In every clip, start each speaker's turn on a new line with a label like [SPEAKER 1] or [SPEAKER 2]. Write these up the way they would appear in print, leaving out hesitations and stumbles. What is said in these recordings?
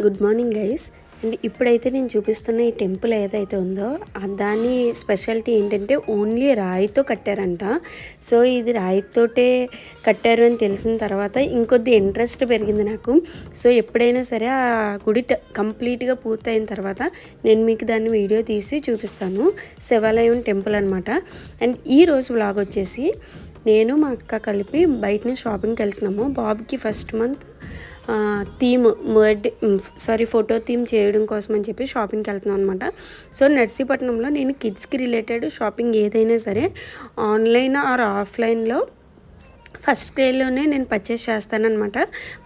[SPEAKER 1] Good morning guys. And ఇప్పుడైతే నేను చూపిస్తున్న ఈ టెంపుల్ ఏదైతే ఉందో దాని స్పెషాలిటీ ఏంటంటే ఓన్లీ రాయితో కట్టారంట. సో ఇది రాయితోటే కట్టారు అని తెలిసిన తర్వాత ఇంకొద్ది ఇంట్రెస్ట్ పెరిగింది నాకు. సో ఎప్పుడైనా సరే ఆ గుడి కంప్లీట్గా పూర్తయిన తర్వాత నేను మీకు దాన్ని వీడియో తీసి చూపిస్తాను. శివాలయం టెంపుల్ అనమాట. అండ్ ఈరోజు వ్లాగ్ వచ్చేసి నేను మా అక్క కలిపి బయట నుంచి షాపింగ్కి వెళ్తున్నాము. బాబుకి first month theme photo theme చేయడం కోసం అని చెప్పి షాపింగ్కి వెళ్తున్నాం అనమాట. సో నర్సీపట్నంలో నేను కిడ్స్కి రిలేటెడ్ షాపింగ్ ఏదైనా సరే ఆన్లైన్ ఆర్ ఆఫ్లైన్లో ఫస్ట్ డేలోనే నేను పర్చేస్ చేస్తానన్నమాట.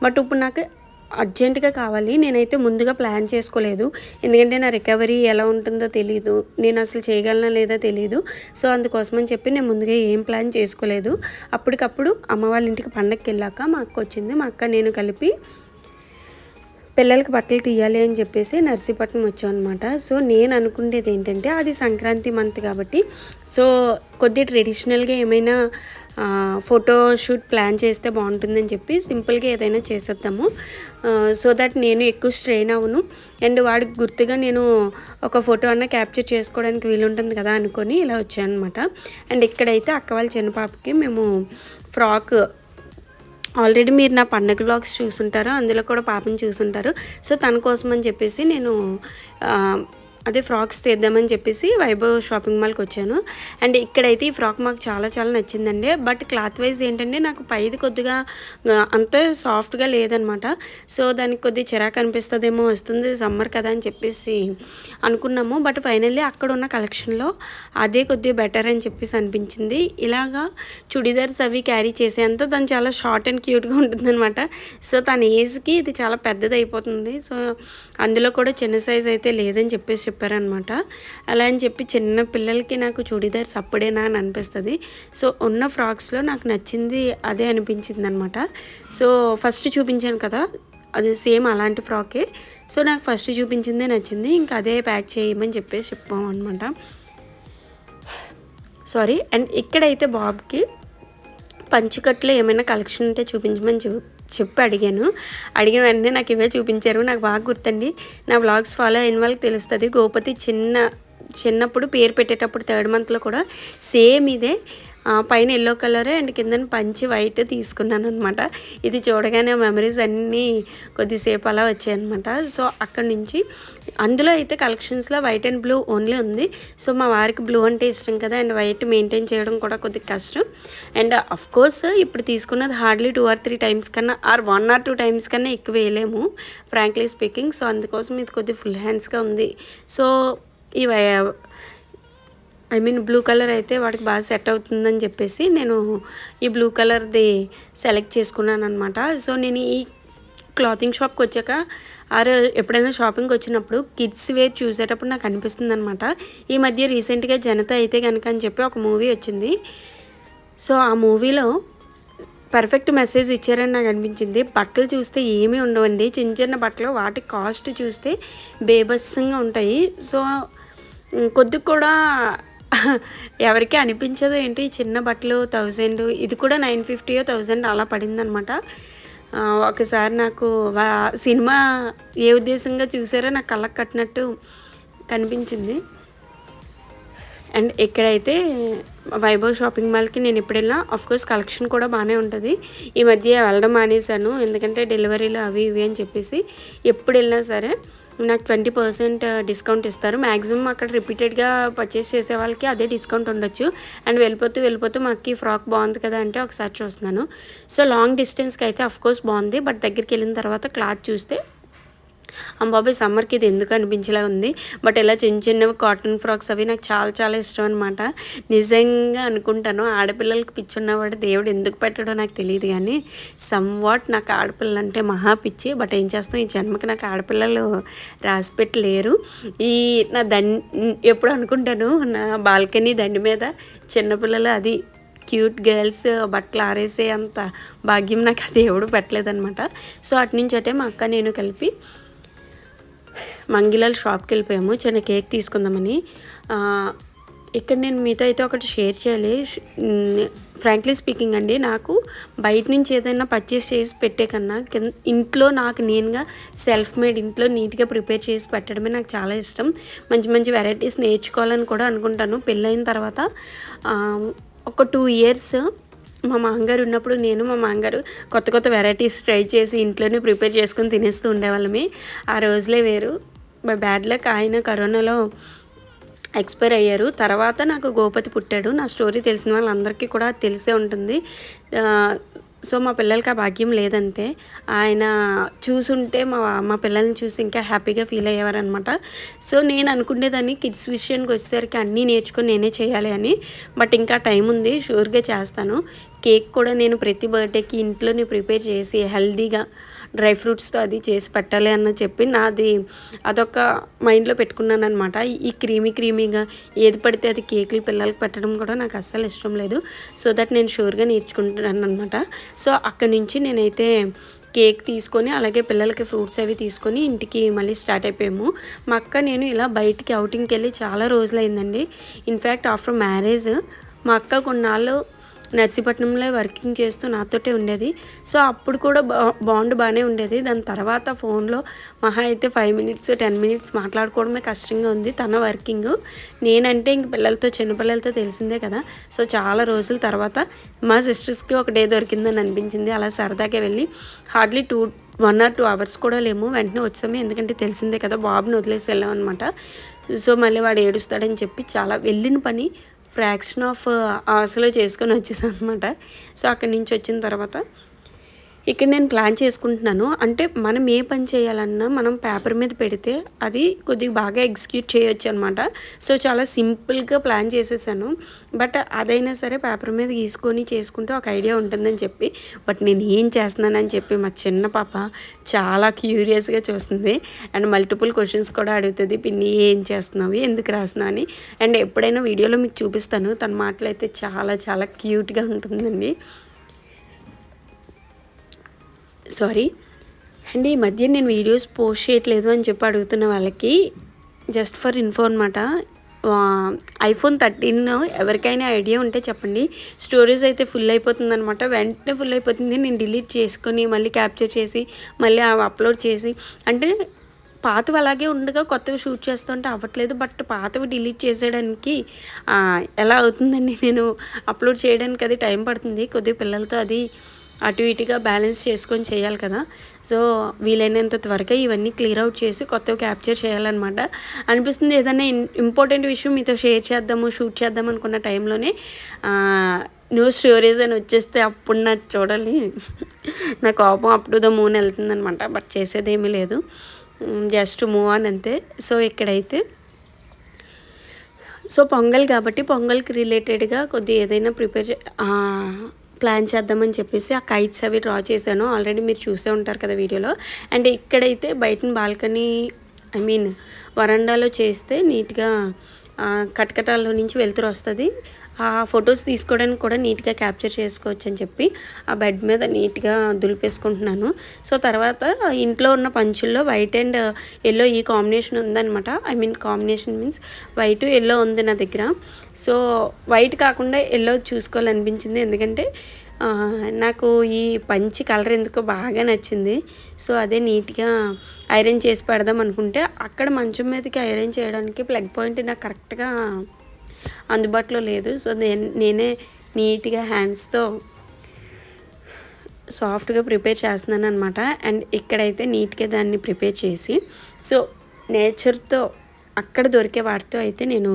[SPEAKER 1] బట్ ఇప్పుడు నాకు అర్జెంటుగా కావాలి. నేనైతే ముందుగా ప్లాన్ చేసుకోలేదు, ఎందుకంటే నా రికవరీ ఎలా ఉంటుందో తెలీదు, నేను అసలు చేయగలనా లేదా తెలీదు. సో అందుకోసమని చెప్పి నేను ముందుగా ఏం ప్లాన్ చేసుకోలేదు. అప్పటికప్పుడు అమ్మ వాళ్ళ ఇంటికి పండగకి వెళ్ళాక మా అక్క వచ్చింది. మా అక్క నేను కలిపి పిల్లలకి బట్టలు తీయాలి అని చెప్పేసి నర్సీపట్నం వచ్చాం అనమాట. సో నేను అనుకునేది ఏంటంటే అది సంక్రాంతి మంత్ కాబట్టి సో కొద్దిగా ట్రెడిషనల్గా ఏమైనా ఫోటో షూట్ ప్లాన్ చేస్తే బాగుంటుందని చెప్పి సింపుల్గా ఏదైనా చేసేద్దాము. సో దట్ నేను ఎక్కువ స్ట్రెయిన్ అవును అండ్ వాడికి గుర్తుగా నేను ఒక ఫోటో అన్న క్యాప్చర్ చేసుకోవడానికి వీలుంటుంది కదా అనుకొని ఇలా వచ్చాను అనమాట. అండ్ ఇక్కడైతే అక్క వాళ్ళ చిన్న పాపకి మేము ఫ్రాక్, ఆల్రెడీ మీరు నా పండగ వ్లాగ్స్ చూసుంటారు, అందులో కూడా పాపని చూసుంటారు. సో తన కోసం అని చెప్పేసి నేను అదే ఫ్రాక్స్ తీద్దామని చెప్పేసి వైభవ్ షాపింగ్ మాల్కి వచ్చాను. అండ్ ఇక్కడైతే ఈ ఫ్రాక్ మాకు చాలా చాలా నచ్చిందండి. బట్ క్లాత్ వైజ్ ఏంటంటే నాకు పైది కొద్దిగా అంత సాఫ్ట్గా లేదనమాట. సో దానికి కొద్దిగా చిరాకు అనిపిస్తుందేమో, వస్తుంది సమ్మర్ కదా అని చెప్పేసి అనుకున్నాము. బట్ ఫైనల్లీ అక్కడ ఉన్న కలెక్షన్లో అదే కొద్దిగా బెటర్ అని చెప్పేసి అనిపించింది. ఇలాగా చుడిదార్స్ అవి క్యారీ చేసేంత దాన్ని చాలా షార్ట్ అండ్ క్యూట్గా ఉంటుందన్నమాట. సో తన ఏజ్కి ఇది చాలా పెద్దది అయిపోతుంది. సో అందులో కూడా చిన్న సైజ్ అయితే లేదని చెప్పేసి చెప్పారనమాట. అలా అని చెప్పి చిన్న పిల్లలకి నాకు చూడీదార్స్ అప్పుడేనా అని అనిపిస్తుంది. సో ఉన్న ఫ్రాక్స్లో నాకు నచ్చింది అదే అనిపించింది అనమాట. సో ఫస్ట్ చూపించాను కదా అది సేమ్ అలాంటి ఫ్రాకే. సో నాకు ఫస్ట్ చూపించిందే నచ్చింది, ఇంకా అదే ప్యాక్ చేయమని చెప్పేసి చెప్పాం అనమాట. సారీ. అండ్ ఇక్కడైతే బాబుకి పంచికట్లో ఏమైనా కలెక్షన్ ఉంటే చూపించమని చెప్పి అడిగిన వెంటనే నాకు ఇవే చూపించారు. నాకు బాగా గుర్తండి, నా వ్లాగ్స్ ఫాలో అయిన వాళ్ళకి తెలుస్తుంది. గోపతి చిన్నప్పుడు పేరు పెట్టేటప్పుడు 3rd మంత్లో కూడా సేమ్ ఇదే, పైన ఎల్లో కలర్ అండ్ కింద పంచి వైట్ తీసుకున్నాను అనమాట. ఇది చూడగానే మెమరీస్ అన్నీ కొద్దిసేపు అలా వచ్చాయన్నమాట. సో అక్కడి నుంచి అందులో అయితే కలెక్షన్స్లో వైట్ అండ్ బ్లూ ఓన్లీ ఉంది. సో మా వారికి బ్లూ అంటే ఇష్టం కదా, అండ్ వైట్ మెయింటైన్ చేయడం కూడా కొద్దిగా కష్టం. అండ్ అఫ్కోర్స్ ఇప్పుడు తీసుకున్నది హార్డ్లీ 2 or 3 టైమ్స్ కన్నా ఆర్ 1 or 2 టైమ్స్ కన్నా ఎక్కువ వేయలేము ఫ్రాంక్లీ స్పీకింగ్. సో అందుకోసం ఇది కొద్దిగా ఫుల్ హ్యాండ్స్గా ఉంది. సో ఈ బ్లూ కలర్ అయితే వాడికి బాగా సెట్ అవుతుందని చెప్పేసి నేను ఈ బ్లూ కలర్ది సెలెక్ట్ చేసుకున్నాను అనమాట. సో నేను ఈ క్లాతింగ్ షాప్కి వచ్చాక ఎప్పుడైనా షాపింగ్కి వచ్చినప్పుడు కిడ్స్ వేర్ చూసేటప్పుడు నాకు అనిపిస్తుంది అనమాట. ఈ మధ్య రీసెంట్గా జనత అయితే కనుక అని చెప్పి ఒక మూవీ వచ్చింది. సో ఆ మూవీలో పర్ఫెక్ట్ మెసేజ్ ఇచ్చారని నాకు అనిపించింది. బట్టలు చూస్తే ఏమీ ఉండవండి, చిన్న చిన్న బట్టలు, వాటి కాస్ట్ చూస్తే బేబస్సంగా ఉంటాయి. సో కొద్దిగా కూడా ఎవరికి అనిపించదు ఏంటి చిన్న బట్టలు 1000, ఇది కూడా 950 or 1000 అలా పడిందనమాట. ఒకసారి నాకు సినిమా ఏ ఉద్దేశంగా చూసారో నాకు కళ్ళకు కట్టినట్టు కనిపించింది. అండ్ ఇక్కడైతే వైభవ్ షాపింగ్ మాల్కి నేను ఎప్పుడు వెళ్ళినా ఆఫ్కోర్స్ కలెక్షన్ కూడా బాగానే ఉంటుంది. ఈ మధ్య వెళ్ళడం మానేశాను, ఎందుకంటే డెలివరీలు అవి ఇవి అని చెప్పేసి. ఎప్పుడు వెళ్ళినా సరే నాకు 20% డిస్కౌంట్ ఇస్తారు. మ్యాక్సిమం అక్కడ రిపీటెడ్గా పర్చేస్ చేసే వాళ్ళకి అదే డిస్కౌంట్ ఉండొచ్చు. అండ్ వెళ్ళిపోతూ మాకు ఈ ఫ్రాక్ బాగుంది కదా అంటే ఒకసారి చూస్తున్నాను. సో లాంగ్ డిస్టెన్స్కి అయితే అఫ్కోర్స్ బాగుంది, బట్ దగ్గరికి వెళ్ళిన తర్వాత క్లాత్ చూస్తే బాబాయ్ సమ్మర్కి ఇది ఎందుకు అనిపించేలా ఉంది. బట్ ఇలా చిన్న చిన్నవి కాటన్ ఫ్రాక్స్ అవి నాకు చాలా చాలా ఇష్టం అనమాట. నిజంగా అనుకుంటాను ఆడపిల్లలకి పిచ్చున్నవాడు దేవుడు ఎందుకు పెట్టడో నాకు తెలియదు, కానీ సమ్వాట్ నాకు ఆడపిల్లలు అంటే మహా పిచ్చి. బట్ ఏం చేస్తాం, ఈ జన్మకి నాకు ఆడపిల్లలు రాసి పెట్టలేరు. ఈ నా ఎప్పుడు అనుకుంటాను నా బాల్కనీ దండి మీద చిన్నపిల్లలు అది క్యూట్ గర్ల్స్ బట్టలు ఆరేసే అంత భాగ్యం నాకు అది దేవుడు పెట్టలేదనమాట. సో అటు నుంచి అటే మా అక్క నేను కలిపి మంగిలాల్ షాప్కి వెళ్ళిపోయాము చిన్న కేక్ తీసుకుందామని. ఇక్కడ నేను మీతో అయితే ఒకటి షేర్ చేయాలి. ఫ్రాంక్లీ స్పీకింగ్ అండి, నాకు బయట నుంచి ఏదైనా పర్చేస్ చేసి పెట్టే కన్నా ఇంట్లో నాకు నేనుగా సెల్ఫ్ మేడ్ ఇంట్లో నీట్గా ప్రిపేర్ చేసి పెట్టడమే నాకు చాలా ఇష్టం. మంచి మంచి వెరైటీస్ నేర్చుకోవాలని కూడా అనుకుంటాను. పెళ్ళైన తర్వాత ఒక 2 ఇయర్స్ మా మామగారు ఉన్నప్పుడు నేను మా మామగారు కొత్త కొత్త వెరైటీస్ ట్రై చేసి ఇంట్లోనే ప్రిపేర్ చేసుకొని తినేస్తూ ఉండేవాళ్ళమి. ఆ రోజులే వేరు. బై బ్యాడ్ లక్ ఆయన కరోనాలో ఎక్స్పైర్ అయ్యారు. తర్వాత నాకు గోపతి పుట్టాడు. నా స్టోరీ తెలిసిన వాళ్ళందరికీ కూడా తెలిసే ఉంటుంది. సో మా పిల్లలకి ఆ భాగ్యం లేదంతే. ఆయన చూసుంటే మా పిల్లల్ని చూసి ఇంకా హ్యాపీగా ఫీల్ అయ్యేవారనమాట. సో నేను అనుకునేదాన్ని కిడ్స్ విషయానికి వచ్చేసరికి అన్నీ నేర్చుకొని నేనే చేయాలి అని. బట్ ఇంకా టైం ఉంది, షూర్గా చేస్తాను. కేక్ కూడా నేను ప్రతి బర్త్డేకి ఇంట్లోనే ప్రిపేర్ చేసి హెల్దీగా డ్రై ఫ్రూట్స్తో అది చేసి పెట్టాలి అని చెప్పి నాది అదొక మైండ్లో పెట్టుకున్నాను అనమాట. ఈ క్రీమీగా ఏది పడితే అది కేకులు పిల్లలకి పెట్టడం కూడా నాకు అస్సలు ఇష్టం లేదు. సో దట్ నేను షూర్గా నేర్చుకుంటున్నాను అనమాట. సో అక్కడి నుంచి నేనైతే కేక్ తీసుకొని అలాగే పిల్లలకి ఫ్రూట్స్ అవి తీసుకొని ఇంటికి మళ్ళీ స్టార్ట్ అయిపోయాము. మా అక్క నేను ఇలా బయటికి అవుటింగ్కి వెళ్ళి చాలా రోజులైందండి. ఇన్ఫ్యాక్ట్ ఆఫ్టర్ మ్యారేజ్ మా అక్క కొన్నాళ్ళు నర్సీపట్నంలో వర్కింగ్ చేస్తూ నాతోటే ఉండేది. సో అప్పుడు కూడా బాండ్ బాగానే ఉండేది. దాని తర్వాత ఫోన్లో మహా అయితే 5 మినిట్స్ 10 మినిట్స్ మాట్లాడుకోవడమే కష్టంగా ఉంది. తన వర్కింగ్, నేనంటే ఇంక పిల్లలతో చిన్నపిల్లలతో తెలిసిందే కదా. సో చాలా రోజుల తర్వాత మా సిస్టర్స్కి ఒక డే దొరికిందని అనిపించింది. అలా సరదాగా వెళ్ళి హార్డ్లీ 1 or 2 అవర్స్ కూడా లేము, వెంటనే వచ్చాము. ఎందుకంటే తెలిసిందే కదా, బాబుని వదిలేసి వెళ్ళాం అనమాట. సో మళ్ళీ వాడు ఏడుస్తాడని చెప్పి చాలా వెళ్ళిన పని ఫ్రాక్షన్ ఆఫ్ అవర్స్లో చేసుకొని వచ్చేసాను అనమాట. సో అక్కడి నుంచి వచ్చిన తర్వాత ఇక్కడ నేను ప్లాన్ చేసుకుంటున్నాను. అంటే మనం ఏ పని చేయాలన్నా మనం పేపర్ మీద పెడితే అది కొద్దిగా బాగా ఎగ్జిక్యూట్ చేయొచ్చు అనమాట. సో చాలా సింపుల్గా ప్లాన్ చేసేసాను. బట్ అదైనా సరే పేపర్ మీద గీసుకొని చేసుకుంటే ఒక ఐడియా ఉంటుందని చెప్పి, బట్ నేను ఏం చేస్తున్నానని చెప్పి మా చిన్న పాప చాలా క్యూరియస్గా చూస్తుంది అండ్ మల్టిపుల్ క్వశ్చన్స్ కూడా అడుగుతుంది. పిన్ని ఏం చేస్తున్నావు, ఎందుకు రాస్తున్నావు అని. అండ్ ఎప్పుడైనా వీడియోలో మీకు చూపిస్తాను. తన మాటలు అయితే చాలా చాలా క్యూట్గా ఉంటుందండి. సారీ అండి, ఈ మధ్య నేను వీడియోస్ పోస్ట్ చేయట్లేదు అని చెప్పి అడుగుతున్న వాళ్ళకి జస్ట్ ఫర్ ఇన్ఫో అనమాట. iPhone 13 ఎవరికైనా ఐడియా ఉంటే చెప్పండి. స్టోరేజ్ అయితే ఫుల్ అయిపోతుందనమాట. వెంటనే ఫుల్ అయిపోతుంది. నేను డిలీట్ చేసుకొని మళ్ళీ క్యాప్చర్ చేసి మళ్ళీ అవి అప్లోడ్ చేసి, అంటే పాతవి అలాగే ఉండగా కొత్తవి షూట్ చేస్తుంటే అవ్వట్లేదు. బట్ పాతవి డిలీట్ చేసేయడానికి ఎలా అవుతుందండి, నేను అప్లోడ్ చేయడానికి అది టైం పడుతుంది. కొద్దిగా పిల్లలతో అది అటు ఇటుగా బ్యాలెన్స్ చేసుకొని చేయాలి కదా. సో వీలైనంత త్వరగా ఇవన్నీ క్లియర్ అవుట్ చేసి కొత్తవి క్యాప్చర్ చేయాలన్నమాట అనిపిస్తుంది. ఏదైనా ఇంపార్టెంట్ విషయం మీతో షేర్ చేద్దాము, షూట్ చేద్దాం అనుకున్న టైంలోనే న్యూ స్టోరీస్ అని వచ్చేస్తే అప్పుడు నాకు చూడాలి నా కోపం అప్ టు ద మూన్ వెళ్తుందనమాట. బట్ చేసేదేమీ లేదు, జస్ట్ మూవ్ ఆన్ అంతే. సో ఇక్కడైతే పొంగల్ కాబట్టి పొంగల్కి రిలేటెడ్గా కొద్దిగా ఏదైనా ప్లాన్ చేద్దామని చెప్పేసి ఆ కైట్స్ అవి డ్రా చేశాను. ఆల్రెడీ మీరు చూసే ఉంటారు కదా వీడియోలో. అండ్ ఇక్కడైతే బయట బాల్కనీ వరండాలో చేస్తే నీట్గా కటకటాల్లో నుంచి వెళ్తురు వస్తుంది. ఆ ఫొటోస్ తీసుకోవడానికి కూడా నీట్గా క్యాప్చర్ చేసుకోవచ్చు అని చెప్పి ఆ బెడ్ మీద నీట్గా దులిపేసుకుంటున్నాను. సో తర్వాత ఇంట్లో ఉన్న పంచుల్లో వైట్ అండ్ ఎల్లో ఈ కాంబినేషన్ ఉందన్నమాట. కాంబినేషన్ మీన్స్ వైట్ ఎల్లో ఉంది నా దగ్గర. సో వైట్ కాకుండా ఎల్లో చూసుకోవాలనిపించింది, ఎందుకంటే నాకు ఈ పంచి కలర్ ఎందుకో బాగా నచ్చింది. సో అదే నీట్గా ఐరన్ చేసి పెడదాం అనుకుంటే అక్కడ మంచం మీదకి ఐరన్ చేయడానికి ప్లగ్ పాయింట్ నాకు కరెక్ట్గా అందుబాటులో లేదు. సో నేనే నీట్గా హ్యాండ్స్తో సాఫ్ట్గా ప్రిపేర్ చేస్తున్నాను అనమాట. అండ్ ఇక్కడైతే నీట్గా దాన్ని ప్రిపేర్ చేసి, సో నేచర్తో అక్కడ దొరికే వాటితో అయితే నేను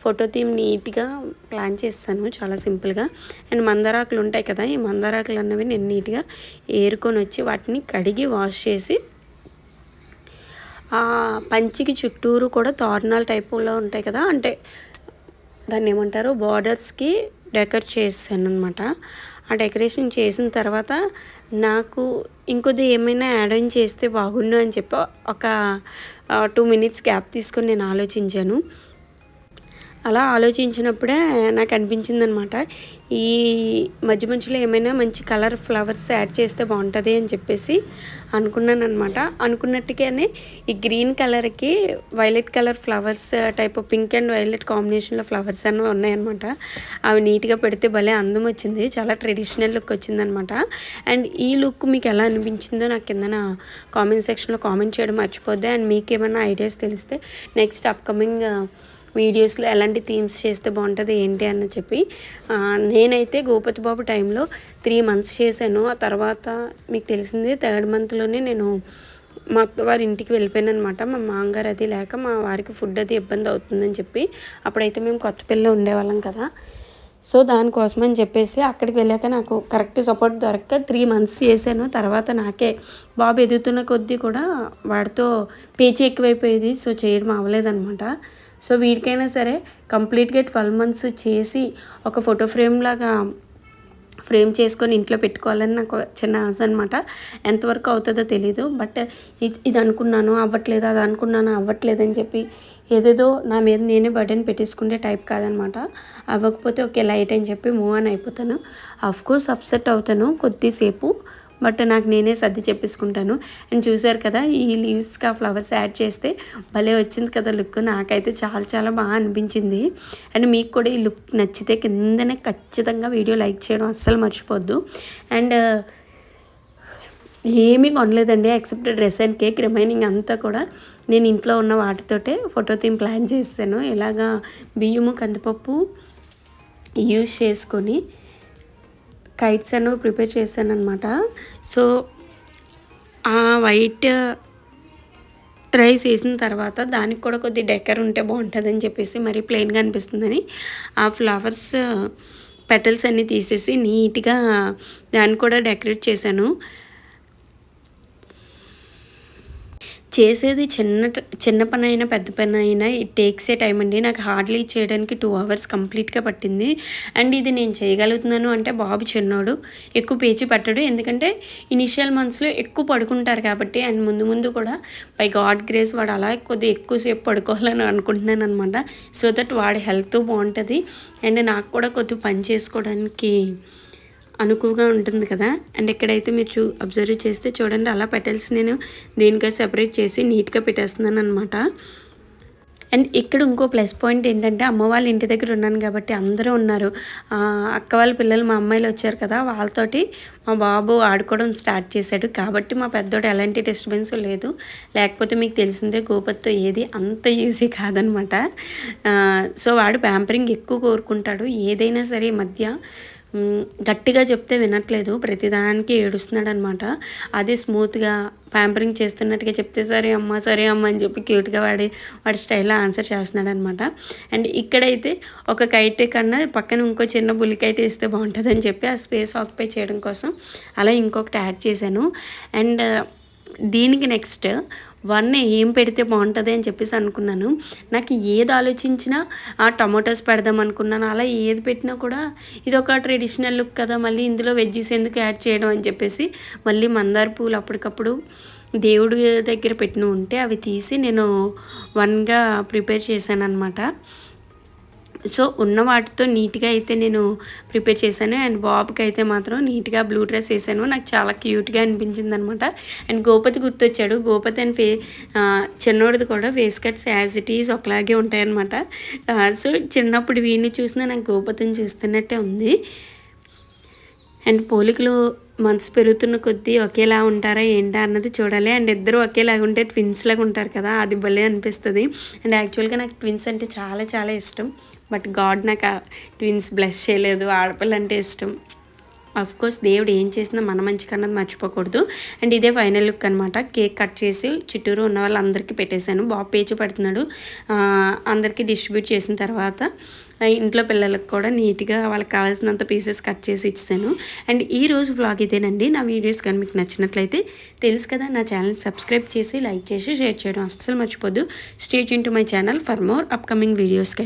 [SPEAKER 1] ఫోటో థీమ్ నీట్గా ప్లాన్ చేస్తాను, చాలా సింపుల్గా. అండ్ మందారాకులు ఉంటాయి కదా, ఈ మందారాకులు అన్నవి నేను నీట్గా ఏరుకొని వచ్చి వాటిని కడిగి వాష్ చేసి పంచికి చుట్టూరు కూడా తోరణాల టైపులో ఉంటాయి కదా, అంటే దాన్ని ఏమంటారు, బార్డర్స్కి డెకరేట్ చేస్తాను అనమాట. ఆ డెకరేషన్ చేసిన తర్వాత నాకు ఇంకొద్ది ఏమైనా యాడ్ ఆన్ చేస్తే బాగుండు అని చెప్పి ఒక 2 minutes గ్యాప్ తీసుకొని నేను ఆలోచించాను. అలా ఆలోచించినప్పుడే నాకు అనిపించిందనమాట, ఈ మధ్య మధ్యలో ఏమైనా మంచి కలర్ ఫ్లవర్స్ యాడ్ చేస్తే బాగుంటుంది అని చెప్పేసి అనుకున్నానమాట. అనుకున్నట్టుగానే ఈ గ్రీన్ కలర్కి violet colour flowers type pink and violet కాంబినేషన్లో ఫ్లవర్స్ అన్నీ ఉన్నాయన్నమాట. అవి నీట్గా పెడితే భలే అందం వచ్చింది, చాలా ట్రెడిషనల్ లుక్ వచ్చిందనమాట. అండ్ ఈ లుక్ మీకు ఎలా అనిపించిందో నాకు కిందన కామెంట్ సెక్షన్లో కామెంట్ చేయడం మర్చిపోద్ది. అండ్ మీకు ఏమైనా ఐడియాస్ తెలిస్తే నెక్స్ట్ అప్కమింగ్ వీడియోస్లో ఎలాంటి థీమ్స్ చేస్తే బాగుంటుంది ఏంటి అని చెప్పి, నేనైతే గోపతి బాబు టైంలో 3 months చేశాను. ఆ తర్వాత మీకు తెలిసిందే 3rd monthలోనే నేను మా అత్తవారి ఇంటికి వెళ్ళిపోయాను అనమాట. మా మామగారు అది లేక మా వారికి ఫుడ్ అది ఇబ్బంది అవుతుందని చెప్పి, అప్పుడైతే మేము కొత్తపల్లిలో ఉండేవాళ్ళం కదా. సో దానికోసమని చెప్పేసి అక్కడికి వెళ్ళాక నాకు కరెక్ట్ సపోర్ట్ దొరక్క 3 months చేశాను. తర్వాత నాకే బాబు ఎదుగుతున్న కొద్దీ కూడా వాడితో పేచీ ఎక్కువైపోయేది, సో చేయడం అవ్వలేదన్నమాట. సో వీడికైనా సరే కంప్లీట్గా 12 months చేసి ఒక ఫోటో ఫ్రేమ్ లాగా ఫ్రేమ్ చేసుకొని ఇంట్లో పెట్టుకోవాలని నాకు చిన్న ఆశ అనమాట. ఎంతవరకు అవుతుందో తెలీదు, బట్ ఇది అనుకున్నాను అవ్వట్లేదు, అది అనుకున్నాను అవ్వట్లేదు అని చెప్పి ఏదేదో నా మీద నేనే బర్డెన్ పెట్టేసుకునే టైప్ కాదనమాట. అవ్వకపోతే ఓకే లైట్ అని చెప్పి మూవ్ ఆన్ అయిపోతాను. అఫ్కోర్స్ అప్సెట్ అవుతాను కొద్దిసేపు, బట్ నాకు నేనే సర్ది చెప్పేసుకుంటాను. అండ్ చూసారు కదా, ఈ లీవ్స్కి ఆ ఫ్లవర్స్ యాడ్ చేస్తే భలే వచ్చింది కదా లుక్. నాకైతే చాలా చాలా బాగా అనిపించింది. అండ్ మీకు కూడా ఈ లుక్ నచ్చితే కిందనే ఖచ్చితంగా వీడియో లైక్ చేయడం అస్సలు మర్చిపోద్దు. అండ్ ఏమీ కొనలేదండి except dress and cake. Remaining అంతా కూడా నేను ఇంట్లో ఉన్న వాటితోటే ఫోటో థీమ్ ప్లాన్ చేశాను. ఇలాగా బియ్యము కందిపప్పు యూజ్ చేసుకొని కైట్స్ అనేవి ప్రిపేర్ చేశాను అనమాట. సో ఆ వైట్ రైస్ వేసిన తర్వాత దానికి కూడా కొద్ది డెకర్ ఉంటే బాగుంటుందని చెప్పేసి, మరీ ప్లెయిన్గా అనిపిస్తుందని ఆ ఫ్లవర్స్ పెటల్స్ అన్నీ తీసేసి నీట్గా దాన్ని కూడా డెకరేట్ చేశాను. చేసేది చిన్న పని అయినా పెద్ద పని అయినా ఇట్ టేక్స్ ఏ టైం అండి. నాకు హార్డ్లీ చేయడానికి 2 hours కంప్లీట్గా పట్టింది. అండ్ ఇది నేను చేయగలుగుతున్నాను అంటే బాబు చిన్నోడు, ఎక్కువ పేచి పట్టడు. ఎందుకంటే ఇనిషియల్ మంత్స్లో ఎక్కువ పడుకుంటారు కాబట్టి. అండ్ ముందు ముందు కూడా బై గాడ్ గ్రేస్ వాడు అలా కొద్దిగా ఎక్కువసేపు పడుకోవాలని అనుకుంటున్నాను అనమాట. సో దట్ వాడి హెల్త్ బాగుంటుంది అండ్ నాకు కూడా కొద్దిగా పని చేసుకోవడానికి అనుకువగా ఉంటుంది కదా. అండ్ ఇక్కడైతే మీరు అబ్జర్వ్ చేస్తే చూడండి, అలా పెటల్స్ నేను దేనికై సెపరేట్ చేసి నీట్గా పెట్టేస్తున్నాను అనమాట. అండ్ ఇక్కడ ఇంకో ప్లస్ పాయింట్ ఏంటంటే, అమ్మ వాళ్ళ ఇంటి దగ్గర ఉన్నాను కాబట్టి అందరూ ఉన్నారు. అక్క వాళ్ళ పిల్లలు మా అమ్మాయిలు వచ్చారు కదా, వాళ్ళతోటి మా బాబు ఆడుకోవడం స్టార్ట్ చేశాడు. కాబట్టి మా పెద్దోడు ఎలాంటి డిస్టర్బెన్స్ లేదు. లేకపోతే మీకు తెలిసిందే గోపతితో ఏది అంత ఈజీ కాదనమాట. సో వాడు ప్యాంపరింగ్ ఎక్కువ కోరుకుంటాడు. ఏదైనా సరే ఈ మధ్య గట్టిగా చెప్తే వినట్లేదు, ప్రతిదానికి ఏడుస్తున్నాడు అనమాట. అదే స్మూత్గా ప్యాంపరింగ్ చేస్తున్నట్టుగా చెప్తే సరే అమ్మ అని చెప్పి క్యూట్గా వాడి స్టైల్లో ఆన్సర్ చేస్తున్నాడు అనమాట. అండ్ ఇక్కడైతే ఒక కైట్ కన్నా పక్కన ఇంకో చిన్న బుల్లి కైట్ వేస్తే బాగుంటుందని చెప్పి ఆ స్పేస్ ఆక్యుపై చేయడం కోసం అలా ఇంకొకటి యాడ్ చేశాను. అండ్ దీనికి నెక్స్ట్ ఏం పెడితే బాగుంటుంది అని చెప్పేసి అనుకున్నాను. నాకు ఏది ఆలోచించినా టమాటోస్ పెడదాం అనుకున్నాను. అలా ఏది పెట్టినా కూడా ఇది ఒక ట్రెడిషనల్ లుక్ కదా, మళ్ళీ ఇందులో వెజ్జీస్ ఎందుకు యాడ్ చేయడం అని చెప్పేసి మళ్ళీ మందార పూలు అప్పటికప్పుడు దేవుడి దగ్గర పెట్టిన ఉంటే అవి తీసి నేను వన్గా ప్రిపేర్ చేశాను అనమాట. సో ఉన్న వాటితో నీట్గా అయితే నేను ప్రిపేర్ చేశాను. అండ్ బాబుకి అయితే మాత్రం నీట్గా బ్లూ డ్రెస్ వేసాను. నాకు చాలా క్యూట్గా అనిపించింది అనమాట. అండ్ గోపతి గుర్తొచ్చాడు. గోపతి అండ్ చిన్నోడిది కూడా face cuts as it is ఒకలాగే ఉంటాయన్నమాట. సో చిన్నప్పుడు వీడిని చూసినా నాకు గోపతిని చూస్తున్నట్టే ఉంది. అండ్ పోలికలు మంత్స్ పెరుగుతున్న కొద్దీ ఒకేలా ఉంటారా ఏంటా అన్నది చూడాలి. అండ్ ఇద్దరు ఒకేలాగా ఉంటే ట్విన్స్ లాగా ఉంటారు కదా, అది భలే అనిపిస్తుంది. అండ్ యాక్చువల్గా నాకు ట్విన్స్ అంటే చాలా చాలా ఇష్టం, బట్ గాడ్ నాకు ట్విన్స్ బ్లెస్ చేయలేదు. ఆడపిల్ల అంటే ఇష్టం. కోర్స్ దేవుడు ఏం చేసినా మన మంచికి అన్నది మర్చిపోకూడదు. అండ్ ఇదే ఫైనల్ లుక్ అనమాట. కేక్ కట్ చేసి చుట్టూరు ఉన్న వాళ్ళందరికీ పెట్టేశాను. బాబు పేచి పడుతున్నాడు. అందరికీ డిస్ట్రిబ్యూట్ చేసిన తర్వాత ఇంట్లో పిల్లలకు కూడా నీట్గా వాళ్ళకి కావాల్సినంత పీసెస్ కట్ చేసి ఇచ్చాను. అండ్ ఈరోజు వ్లాగ్ ఇదేనండి. నా వీడియోస్ కానీ మీకు నచ్చినట్లయితే తెలుసు కదా, నా ఛానల్ సబ్స్క్రైబ్ చేసి లైక్ చేసి షేర్ చేయడం అస్సలు మర్చిపోద్దు. Stay tune to my channel for more upcoming వీడియోస్కి.